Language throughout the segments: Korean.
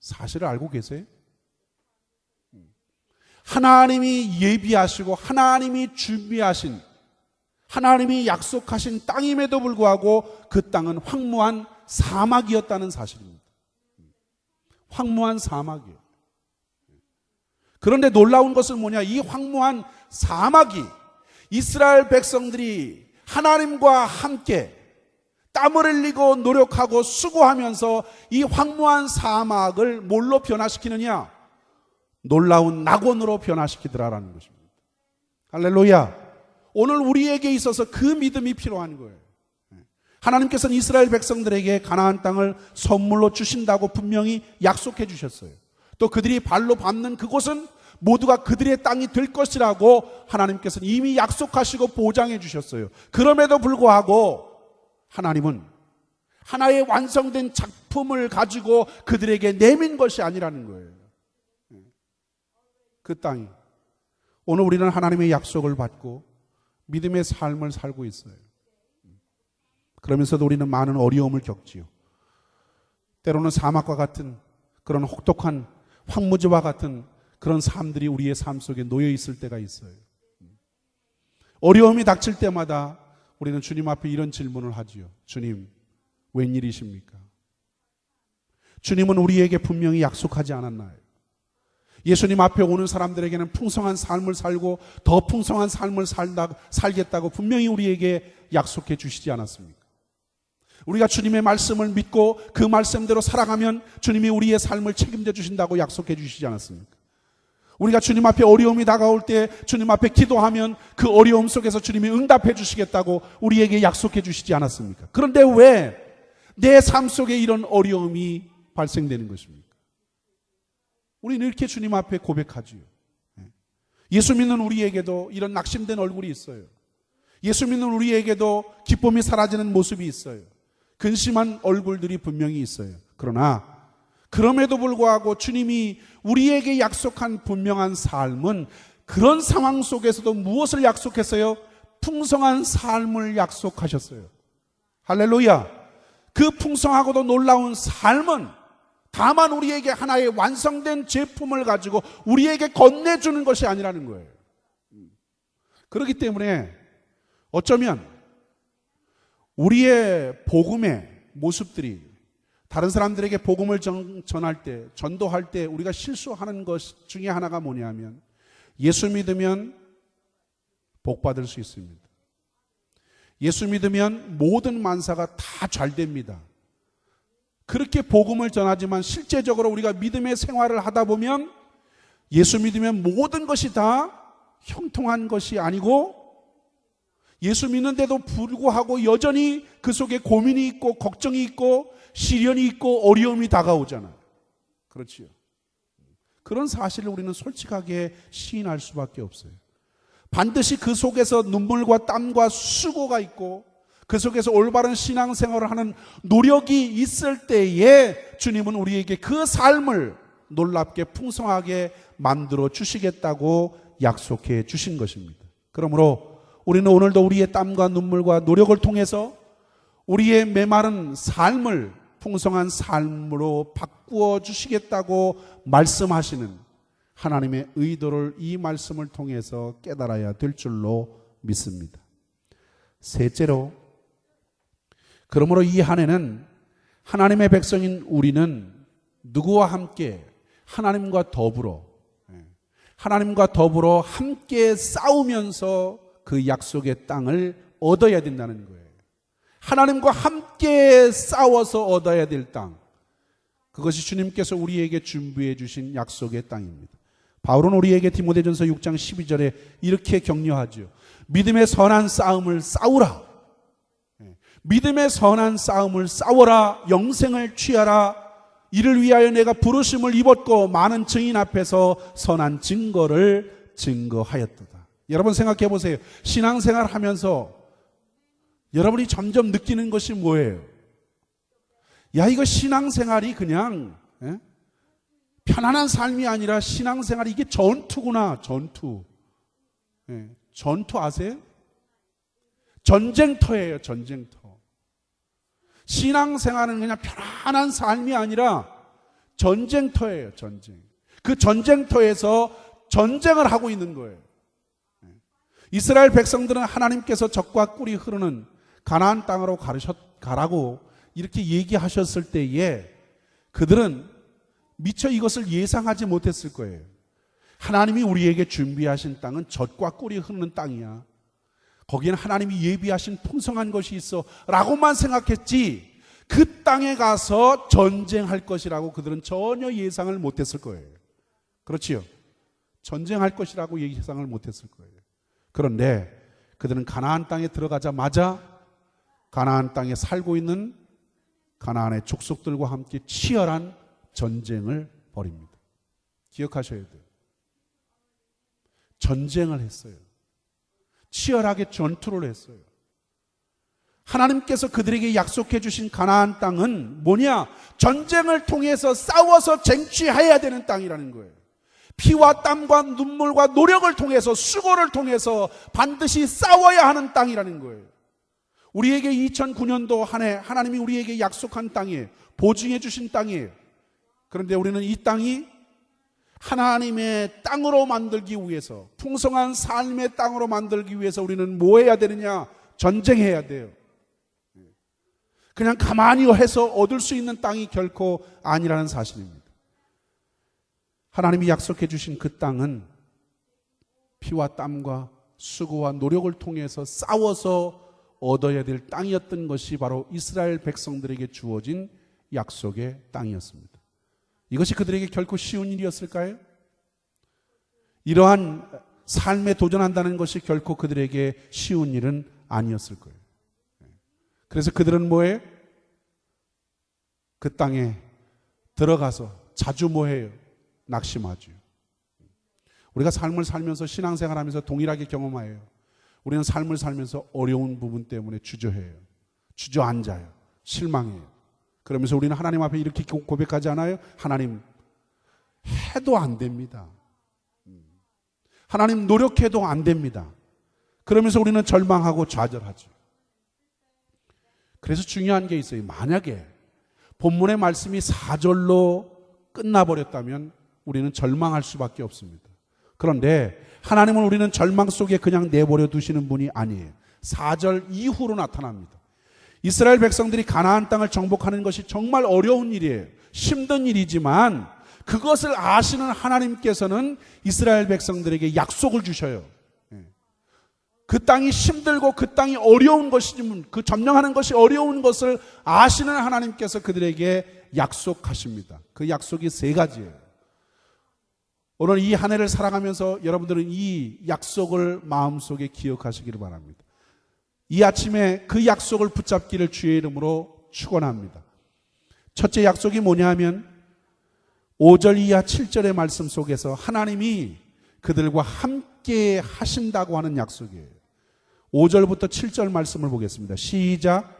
사실을 알고 계세요? 하나님이 예비하시고 하나님이 준비하신, 하나님이 약속하신 땅임에도 불구하고 그 땅은 황무한 사막이었다는 사실입니다. 황무한 사막이에요. 그런데 놀라운 것은 뭐냐? 이 황무한 사막이 이스라엘 백성들이 하나님과 함께 땀을 흘리고 노력하고 수고하면서 이 황무한 사막을 뭘로 변화시키느냐? 놀라운 낙원으로 변화시키더라라는 것입니다. 할렐루야. 오늘 우리에게 있어서 그 믿음이 필요한 거예요. 하나님께서는 이스라엘 백성들에게 가나안 땅을 선물로 주신다고 분명히 약속해 주셨어요. 또 그들이 발로 밟는 그곳은 모두가 그들의 땅이 될 것이라고 하나님께서는 이미 약속하시고 보장해 주셨어요. 그럼에도 불구하고 하나님은 하나의 완성된 작품을 가지고 그들에게 내민 것이 아니라는 거예요. 그 땅이. 오늘 우리는 하나님의 약속을 받고 믿음의 삶을 살고 있어요. 그러면서도 우리는 많은 어려움을 겪지요. 때로는 사막과 같은 그런 혹독한 황무지와 같은 그런 삶들이 우리의 삶 속에 놓여 있을 때가 있어요. 어려움이 닥칠 때마다 우리는 주님 앞에 이런 질문을 하지요. 주님, 웬일이십니까? 주님은 우리에게 분명히 약속하지 않았나요? 예수님 앞에 오는 사람들에게는 풍성한 삶을 살고 더 풍성한 삶을 살겠다고 분명히 우리에게 약속해 주시지 않았습니까? 우리가 주님의 말씀을 믿고 그 말씀대로 살아가면 주님이 우리의 삶을 책임져 주신다고 약속해 주시지 않았습니까? 우리가 주님 앞에 어려움이 다가올 때 주님 앞에 기도하면 그 어려움 속에서 주님이 응답해 주시겠다고 우리에게 약속해 주시지 않았습니까? 그런데 왜 내 삶 속에 이런 어려움이 발생되는 것입니까? 우리는 이렇게 주님 앞에 고백하지요. 예수 믿는 우리에게도 이런 낙심된 얼굴이 있어요. 예수 믿는 우리에게도 기쁨이 사라지는 모습이 있어요. 근심한 얼굴들이 분명히 있어요. 그러나 그럼에도 불구하고 주님이 우리에게 약속한 분명한 삶은 그런 상황 속에서도 무엇을 약속했어요? 풍성한 삶을 약속하셨어요. 할렐루야. 그 풍성하고도 놀라운 삶은 다만 우리에게 하나의 완성된 제품을 가지고 우리에게 건네주는 것이 아니라는 거예요. 그렇기 때문에 어쩌면 우리의 복음의 모습들이 다른 사람들에게 복음을 전할 때, 전도할 때 우리가 실수하는 것 중에 하나가 뭐냐면 예수 믿으면 복 받을 수 있습니다. 예수 믿으면 모든 만사가 다 잘 됩니다. 그렇게 복음을 전하지만 실제적으로 우리가 믿음의 생활을 하다 보면 예수 믿으면 모든 것이 다 형통한 것이 아니고 예수 믿는데도 불구하고 여전히 그 속에 고민이 있고 걱정이 있고 시련이 있고 어려움이 다가오잖아요. 그렇지요. 그런 사실을 우리는 솔직하게 시인할 수밖에 없어요. 반드시 그 속에서 눈물과 땀과 수고가 있고 그 속에서 올바른 신앙생활을 하는 노력이 있을 때에 주님은 우리에게 그 삶을 놀랍게 풍성하게 만들어 주시겠다고 약속해 주신 것입니다. 그러므로 우리는 오늘도 우리의 땀과 눈물과 노력을 통해서 우리의 메마른 삶을 풍성한 삶으로 바꾸어 주시겠다고 말씀하시는 하나님의 의도를 이 말씀을 통해서 깨달아야 될 줄로 믿습니다. 셋째로, 그러므로 이 한 해는 하나님의 백성인 우리는 누구와 함께 하나님과 더불어 함께 싸우면서 그 약속의 땅을 얻어야 된다는 거예요. 하나님과 함께 싸워서 얻어야 될 땅, 그것이 주님께서 우리에게 준비해 주신 약속의 땅입니다. 바울은 우리에게 디모데전서 6장 12절에 이렇게 격려하죠. 믿음의 선한 싸움을 싸우라. 믿음의 선한 싸움을 싸워라. 영생을 취하라. 이를 위하여 내가 부르심을 입었고 많은 증인 앞에서 선한 증거를 증거하였도다. 여러분 생각해 보세요. 신앙생활 하면서 여러분이 점점 느끼는 것이 뭐예요? 야, 이거 신앙생활이 그냥 편안한 삶이 아니라 신앙생활이 이게 전투구나. 전투. 전투 아세요? 전쟁터예요. 전쟁터. 신앙생활은 그냥 편안한 삶이 아니라 전쟁터예요, 전쟁. 그 전쟁터에서 전쟁을 하고 있는 거예요. 이스라엘 백성들은 하나님께서 적과 꿀이 흐르는 가나안 땅으로 가라고 이렇게 얘기하셨을 때에 그들은 미처 이것을 예상하지 못했을 거예요. 하나님이 우리에게 준비하신 땅은 젖과 꿀이 흐르는 땅이야. 거기에는 하나님이 예비하신 풍성한 것이 있어 라고만 생각했지 그 땅에 가서 전쟁할 것이라고 그들은 전혀 예상을 못했을 거예요. 그렇지요? 전쟁할 것이라고 예상을 못했을 거예요. 그런데 그들은 가나안 땅에 들어가자마자 가나안 땅에 살고 있는 가나안의 족속들과 함께 치열한 전쟁을 벌입니다. 기억하셔야 돼요. 전쟁을 했어요. 치열하게 전투를 했어요. 하나님께서 그들에게 약속해 주신 가나안 땅은 뭐냐? 전쟁을 통해서 싸워서 쟁취해야 되는 땅이라는 거예요. 피와 땀과 눈물과 노력을 통해서 수고를 통해서 반드시 싸워야 하는 땅이라는 거예요. 우리에게 2009년도 한 해 하나님이 우리에게 약속한 땅이에요. 보증해 주신 땅이에요. 그런데 우리는 이 땅이 하나님의 땅으로 만들기 위해서, 풍성한 삶의 땅으로 만들기 위해서 우리는 뭐 해야 되느냐? 전쟁해야 돼요. 그냥 가만히 해서 얻을 수 있는 땅이 결코 아니라는 사실입니다. 하나님이 약속해 주신 그 땅은 피와 땀과 수고와 노력을 통해서 싸워서 얻어야 될 땅이었던 것이 바로 이스라엘 백성들에게 주어진 약속의 땅이었습니다. 이것이 그들에게 결코 쉬운 일이었을까요? 이러한 삶에 도전한다는 것이 결코 그들에게 쉬운 일은 아니었을 거예요. 그래서 그들은 뭐예요? 그 땅에 들어가서 자주 뭐해요? 낙심하죠. 우리가 삶을 살면서 신앙생활하면서 동일하게 경험해요. 우리는 삶을 살면서 어려운 부분 때문에 주저해요. 주저앉아요. 실망해요. 그러면서 우리는 하나님 앞에 이렇게 고백하지 않아요? 하나님, 해도 안 됩니다. 하나님, 노력해도 안 됩니다. 그러면서 우리는 절망하고 좌절하죠. 그래서 중요한 게 있어요. 만약에 본문의 말씀이 4절로 끝나버렸다면 우리는 절망할 수밖에 없습니다. 그런데 하나님은 우리는 절망 속에 그냥 내버려 두시는 분이 아니에요. 4절 이후로 나타납니다. 이스라엘 백성들이 가나안 땅을 정복하는 것이 정말 어려운 일이에요. 힘든 일이지만 그것을 아시는 하나님께서는 이스라엘 백성들에게 약속을 주셔요. 그 땅이 힘들고 그 땅이 어려운 것이지만 그 점령하는 것이 어려운 것을 아시는 하나님께서 그들에게 약속하십니다. 그 약속이 3가지예요. 오늘 이 한 해를 살아가면서 여러분들은 이 약속을 마음속에 기억하시기를 바랍니다. 이 아침에 그 약속을 붙잡기를 주의 이름으로 축원합니다. 첫째 약속이 뭐냐 하면 5절 이하 7절의 말씀 속에서 하나님이 그들과 함께 하신다고 하는 약속이에요. 5절부터 7절 말씀을 보겠습니다. 시작.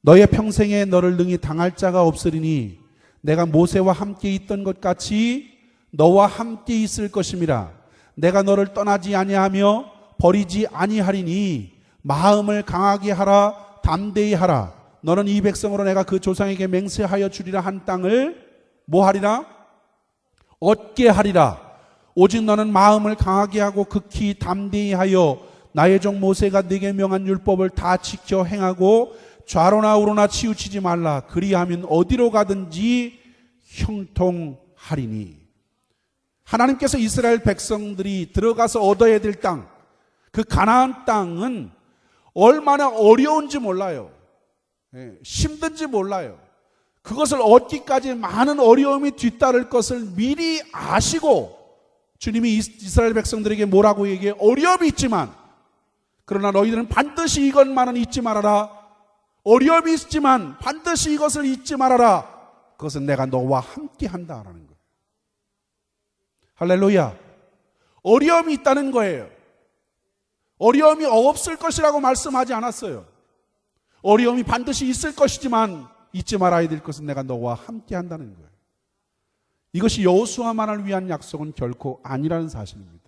너의 평생에 너를 능히 당할 자가 없으리니 내가 모세와 함께 있던 것 같이 너와 함께 있을 것임이라. 내가 너를 떠나지 아니하며 버리지 아니하리니 마음을 강하게 하라, 담대히 하라. 너는 이 백성으로 내가 그 조상에게 맹세하여 주리라 한 땅을 뭐 하리라? 얻게 하리라. 오직 너는 마음을 강하게 하고 극히 담대히 하여 나의 종 모세가 네게 명한 율법을 다 지켜 행하고 좌로나 우로나 치우치지 말라. 그리하면 어디로 가든지 형통하리니. 하나님께서 이스라엘 백성들이 들어가서 얻어야 될 땅, 그 가나안 땅은 얼마나 어려운지 몰라요. 힘든지 몰라요. 그것을 얻기까지 많은 어려움이 뒤따를 것을 미리 아시고 주님이 이스라엘 백성들에게 뭐라고 얘기해요? 어려움이 있지만 그러나 너희들은 반드시 이것만은 잊지 말아라. 어려움이 있지만 반드시 이것을 잊지 말아라. 그것은 내가 너와 함께 한다라는 거예요. 할렐루야. 어려움이 있다는 거예요. 어려움이 없을 것이라고 말씀하지 않았어요. 어려움이 반드시 있을 것이지만 잊지 말아야 될 것은 내가 너와 함께 한다는 거예요. 이것이 여호수아만을 위한 약속은 결코 아니라는 사실입니다.